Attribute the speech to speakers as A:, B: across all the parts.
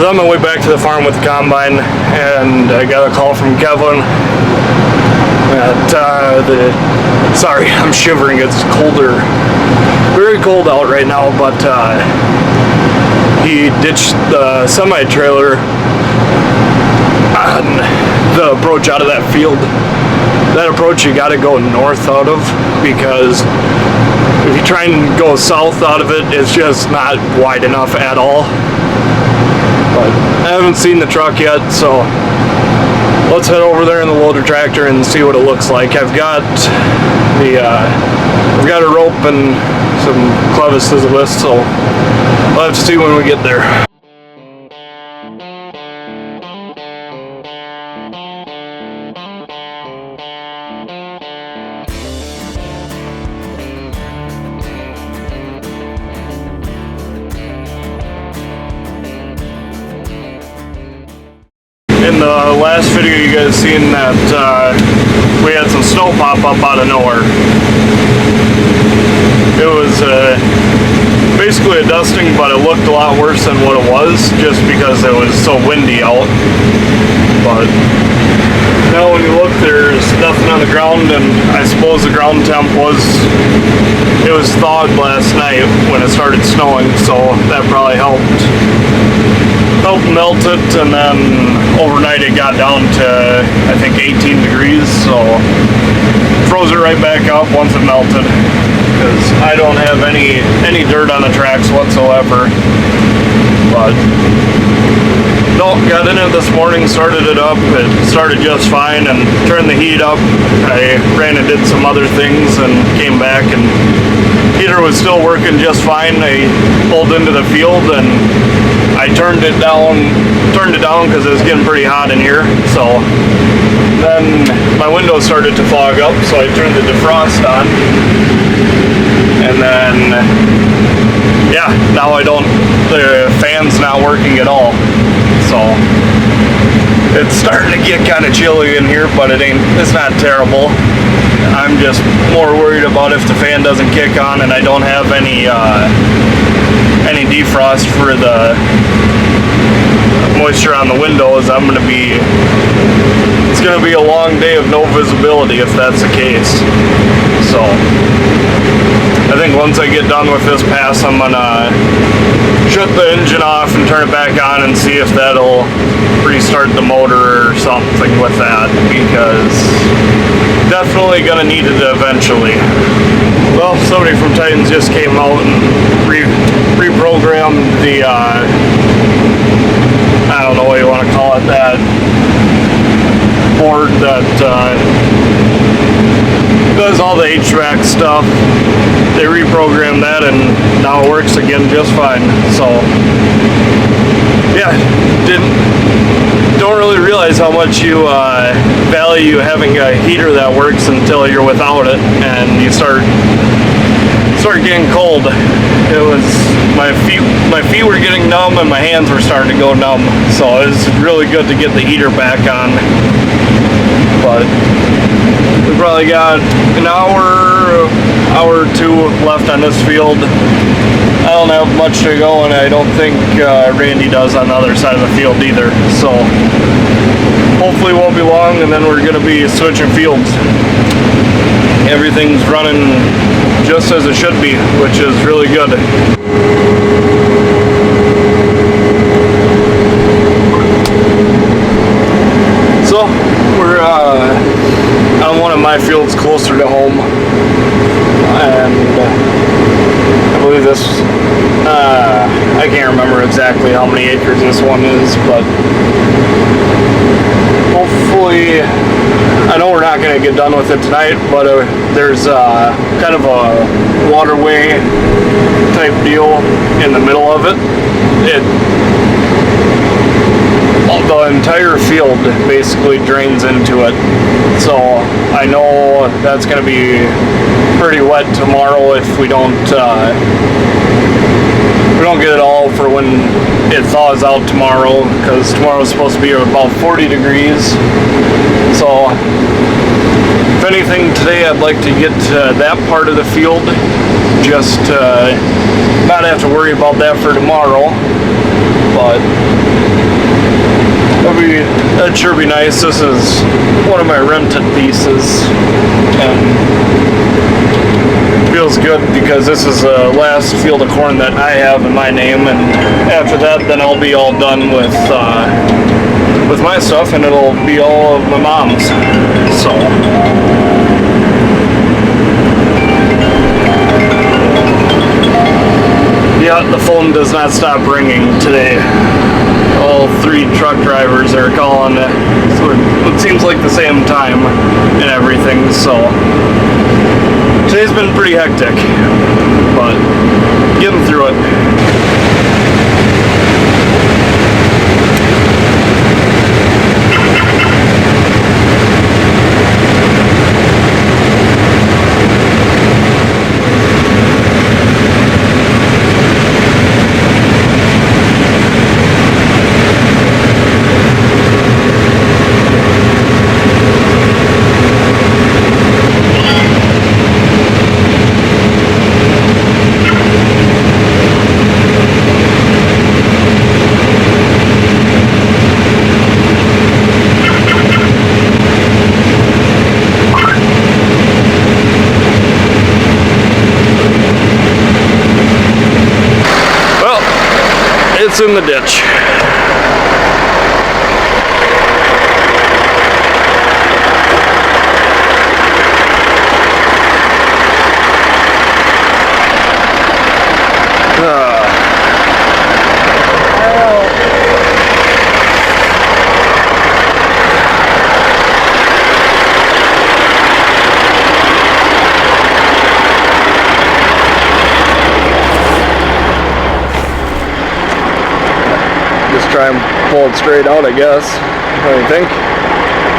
A: was on my way back to the farm with the combine, and I got a call from Kevin at sorry, I'm shivering. It's colder, very cold out right now, but he ditched the semi-trailer on the approach out of that field. That approach you got to go north out of, because if you try and go south out of it, it's just not wide enough at all. But I haven't seen the truck yet, so let's head over there in the loader tractor and see what it looks like. I've got a rope and some clevis to the list, so we'll have to see when we get there. In the last video you guys seen that we had some snow pop up out of nowhere. It was basically a dusting, but it looked a lot worse than what it was just because it was so windy out. But now when you look, there's nothing on the ground, and I suppose the ground temp was thawed last night when it started snowing, so that probably helped melt it, and then overnight it got down to I think 18 degrees, so froze it right back up once it melted, because I don't have any dirt on the tracks whatsoever. But no, got in it this morning, started it up, it started just fine, and turned the heat up. I ran and did some other things and came back, and heater was still working just fine. I pulled into the field and I turned it down because it was getting pretty hot in here. So then my window started to fog up, so I turned the defrost on, and then yeah, now the fan's not working at all. So it's starting to get kind of chilly in here, but it's not terrible. I'm just more worried about if the fan doesn't kick on and I don't have any defrost for the moisture on the windows. It's gonna be a long day of no visibility if that's the case. So I think once I get done with this pass, I'm gonna shut the engine off and turn it back on and see if that'll restart the motor or something with that, because definitely gonna need it eventually. Well, somebody from Titans just came out and reprogrammed the I don't know what you want to call it, that board that does all the HVAC stuff. They reprogrammed that and now it works again just fine. So yeah, don't really realize how much you value having a heater that works until you're without it and you start getting cold. It was my feet were getting numb and my hands were starting to go numb, so it was really good to get the heater back on. But we probably got an hour or two left on this field. I don't have much to go, and I don't think Randy does on the other side of the field either, so hopefully it won't be long, and then we're going to be switching fields. Everything's running just as it should be, which is really good. So we're on one of my fields closer to home, and I believe this, I can't remember exactly how many acres this one is, but hopefully, I know we're not going to get done with it tonight, but there's kind of a waterway type deal in the middle of it. The entire field basically drains into it, so I know that's going to be pretty wet tomorrow if we don't get it all for when it thaws out tomorrow, because tomorrow's supposed to be about 40 degrees. So if anything, today I'd like to get to that part of the field just to not have to worry about that for tomorrow. But That'd sure be nice. This is one of my rented pieces, and feels good because this is the last field of corn that I have in my name, and after that, then I'll be all done with my stuff, and it'll be all of my mom's. So. Yeah, the phone does not stop ringing today. All 3 truck drivers are calling it. So it seems like the same time and everything, so today's been pretty hectic, but getting through it. It's in the ditch. Just try and pull it straight out, I guess. What do you think?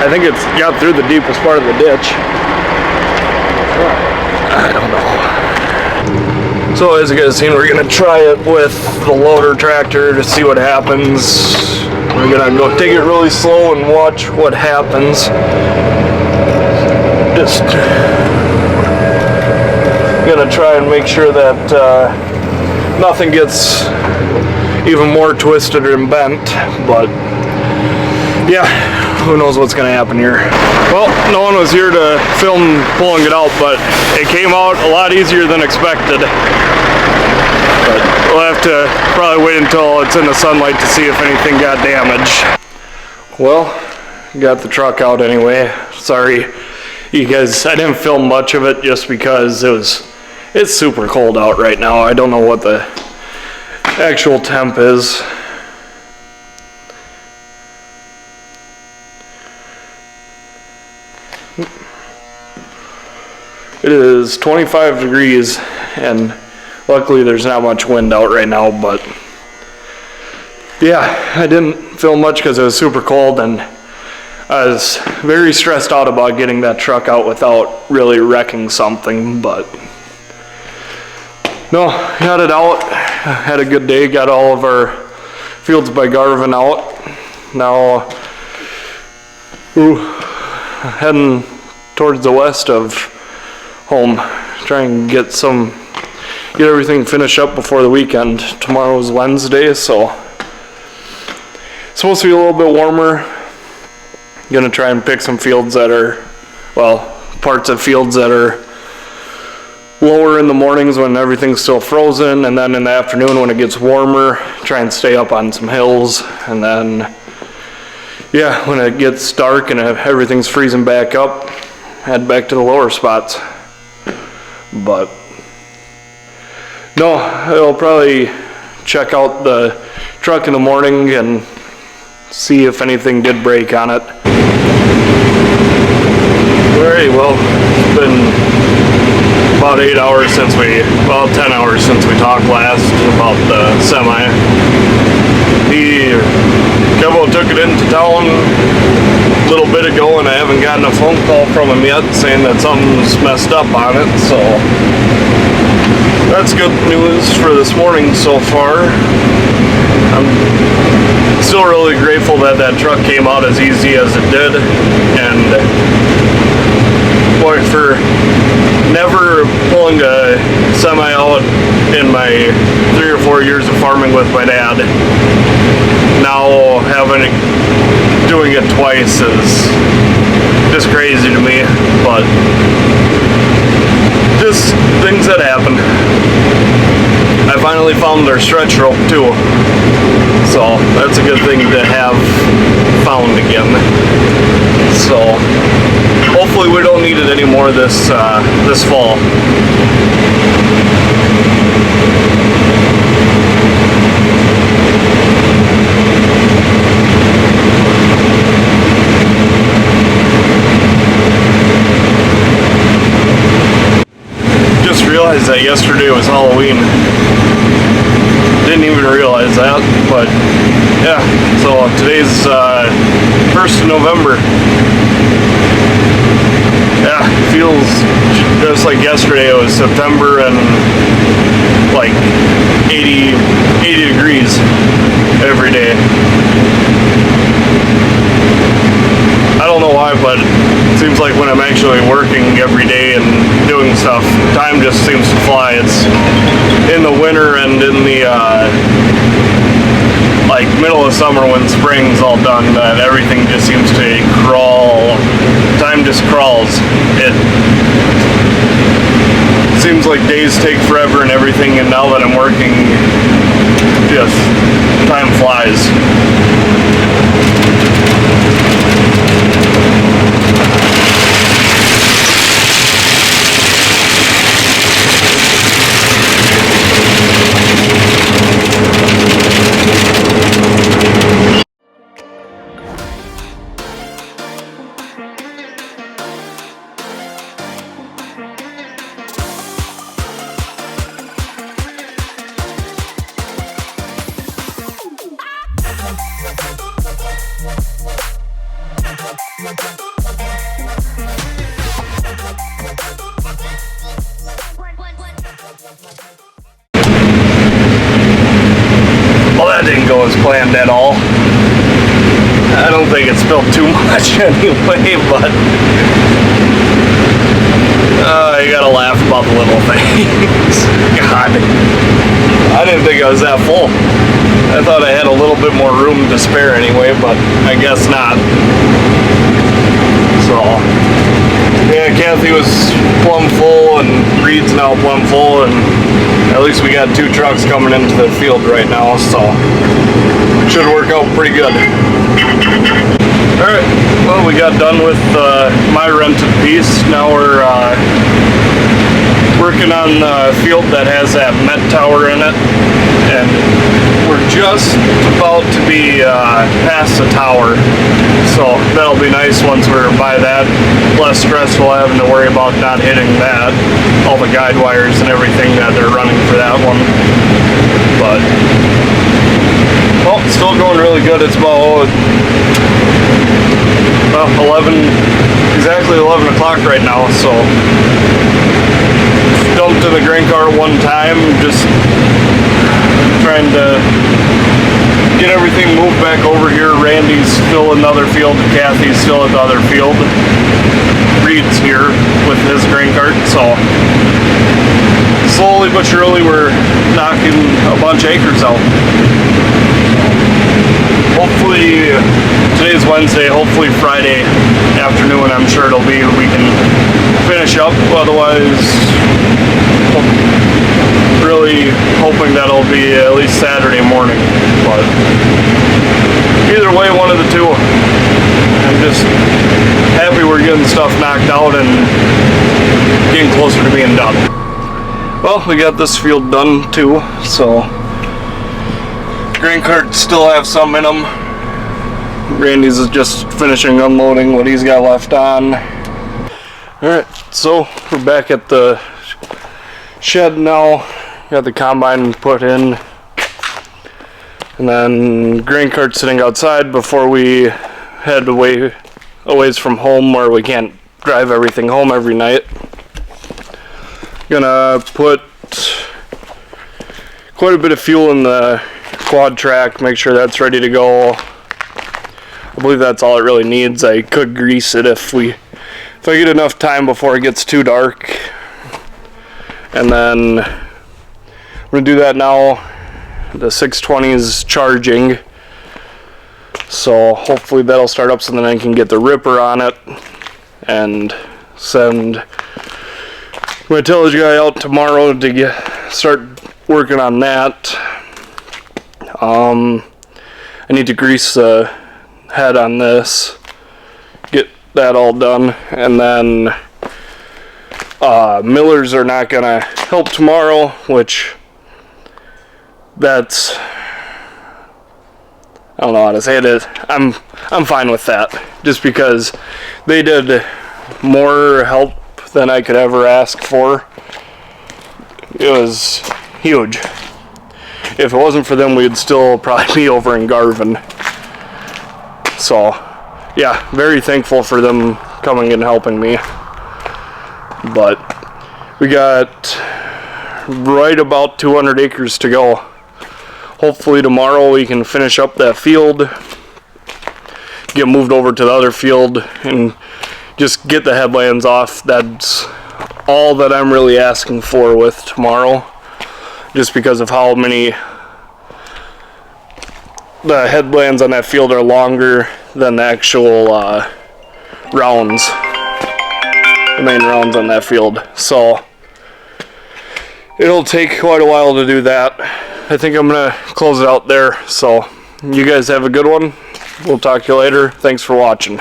A: I think it's got through the deepest part of the ditch. I don't know. So as you guys seen, we're gonna try it with the loader tractor to see what happens. We're gonna go take it really slow and watch what happens. Just gonna try and make sure that nothing gets even more twisted and bent, but yeah, who knows what's gonna happen here. Well, no one was here to film pulling it out, but it came out a lot easier than expected. But we'll have to probably wait until it's in the sunlight to see if anything got damaged. Well, got the truck out anyway. Sorry, you guys, I didn't film much of it just because it's super cold out right now. I don't know what the actual temp is. It is 25 degrees, and luckily there's not much wind out right now, but yeah, I didn't film much because it was super cold, and I was very stressed out about getting that truck out without really wrecking something, but no, got it out. Had a good day, got all of our Fields by Garvin out. Now, heading towards the west of home, try and get everything finished up before the weekend. Tomorrow's Wednesday, so it's supposed to be a little bit warmer. Gonna try and pick some fields that are, well, parts of fields that are lower in the mornings when everything's still frozen, and then in the afternoon when it gets warmer, try and stay up on some hills, and then yeah, when it gets dark and everything's freezing back up, head back to the lower spots. But no, I'll probably check out the truck in the morning and see if anything did break on it. Alright, well, it's been about 8 hours since 10 hours since we talked last about the semi. Kevo took it into town a little bit ago, and I haven't gotten a phone call from him yet saying that something's messed up on it, so that's good news for this morning so far. I'm still really grateful that that truck came out as easy as it did, and boy, for never pulling a semi out in my 3 or 4 years of farming with my dad, now having to do doing it twice is just crazy to me, but just things that happen. I finally found their stretch rope too, so that's a good thing to have found again. So hopefully we don't need it anymore this fall. Just realized that yesterday was Halloween. Didn't even realize that, but yeah, so today's 1st of November. Yeah, feels just like yesterday. It was September and like 80 degrees every day. I don't know why, but it seems like when I'm actually working every day and doing stuff, time just seems to fly. It's in the winter and in the like middle of summer when spring's all done, that everything just seems to crawl. Time just crawls. It seems like days take forever and everything, and now that I'm working, just time flies. Well, that didn't go as planned at all. I don't think it spilled too much anyway, but you gotta laugh about the little things. God, I didn't think I was that full. I thought I had a little bit more room to spare anyway, but I guess not. So, yeah, Kathy was plumb full and Reed's now plumb full, and at least we got 2 trucks coming into the field right now, so it should work out pretty good. Alright, well, we got done with my rented piece. Now we're working on the field that has that Met Tower in it, and we're just about to be past the tower, so that'll be nice once we're by that. Less stressful having to worry about not hitting that, all the guide wires and everything that they're running for that one. But well, it's still going really good. It's about exactly 11 o'clock right now, so dumped in the grain cart one time, just trying to get everything moved back over here. Randy's still in the other field, and Kathy's still at the other field. Reed's here with his grain cart, so slowly but surely we're knocking a bunch of acres out. Hopefully, today's Wednesday, hopefully Friday afternoon, I'm sure it'll be, we can finish up. Otherwise, really hoping that it'll be at least Saturday morning. But either way, one of the two. I'm just happy we're getting stuff knocked out and getting closer to being done. Well, we got this field done too, so grain carts still have some in them. Randy's is just finishing unloading what he's got left on. Alright, so we're back at the shed now. Got the combine put in, and then grain cart sitting outside before we head away a ways from home where we can't drive everything home every night. Gonna put quite a bit of fuel in the quad track, make sure that's ready to go. I believe that's all it really needs. I could grease it if I get enough time before it gets too dark. And then I'm gonna do that now. The 620 is charging, So hopefully that'll start up so then I can get the ripper on it and send my tillage guy out tomorrow to start working on that. I need to grease the head on this, get that all done, and then millers are not gonna help tomorrow, which that's, I don't know how to say it. I'm fine with that, just because they did more help than I could ever ask for. It was huge. If it wasn't for them, we'd still probably be over in Garvin. So, yeah, very thankful for them coming and helping me. But we got right about 200 acres to go. Hopefully tomorrow we can finish up that field, get moved over to the other field, and just get the headlands off. That's all that I'm really asking for with tomorrow, just because of how many the headlands on that field are longer than the actual rounds, the main rounds on that field. So it'll take quite a while to do that. I think I'm gonna close it out there. So you guys have a good one. We'll talk to you later. Thanks for watching.